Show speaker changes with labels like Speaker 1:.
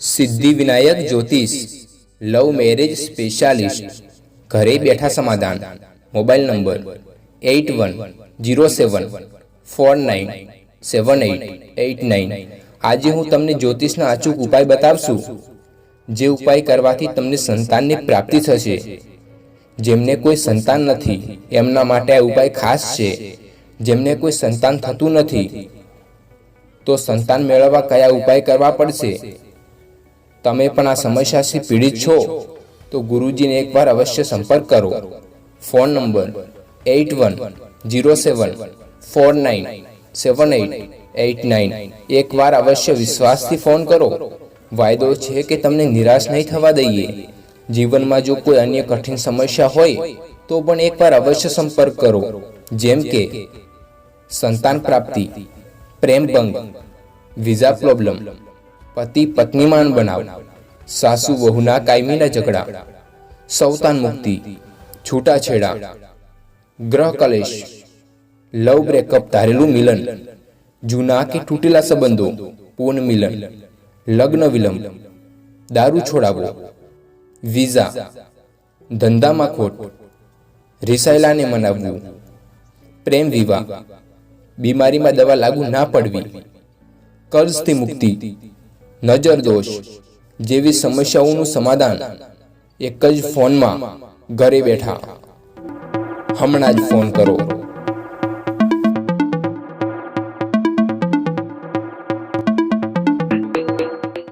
Speaker 1: સિદ્ધિ વિનાયક જ્યોતિષ love marriage specialist ઘરે બેઠા સમાધાન મોબાઈલ નંબર 8107497889। આજે હું તમને જ્યોતિષના અચૂક ઉપાય બતાવશું, જે ઉપાય કરવાથી તમને સંતાનની પ્રાપ્તિ થશે। જેમને કોઈ સંતાન નથી એમના માટે આ ઉપાય ખાસ છે। જેમને કોઈ સંતાન થતું નથી તો સંતાન મેળવવા કયા ઉપાય કરવા પડશે? તમે પણ આ સમસ્યાથી પીડિત છો તો ગુરુજીને એકવાર અવશ્ય સંપર્ક કરો। Phone number 8107497889। એકવાર અવશ્ય વિશ્વાસથી ફોન કરો। વાયદો છે કે તમને નિરાશ નહીં થવા દઈએ। જીવનમાં જો કોઈ અન્ય કઠિન સમસ્યા હોય તો પણ એકવાર અવશ્ય સંપર્ક કરો, જેમ કે સંતાન પ્રાપ્તિ, પ્રેમ ભંગ, વિઝા પ્રોબ્લેમ, પતિ પત્નીમાન બનાવ, સાસુ વહુના કાયમીના ઝઘડા, સંતાન મુક્તિ, છૂટાછેડા, ગ્રહ કલેશ, લવ બ્રેકઅપ ધારેલું મિલન, જૂના કે તૂટેલા સંબંધો પૂર્ણ મિલન, લગ્ન વિલંબ, દારૂ છોડાવો, વિઝા, ધંધામાં ખોટ, રિસાયેલાને મનાવવું, પ્રેમ વિવાહ, બીમારીમાં દવા લાગુ ના પડવી, કર્જથી મુક્તિ, નજર દોષ જેવી સમસ્યાઓનું સમાધાન એક જ ફોનમાં ઘરે બેઠા। હમણાં જ ફોન કરો।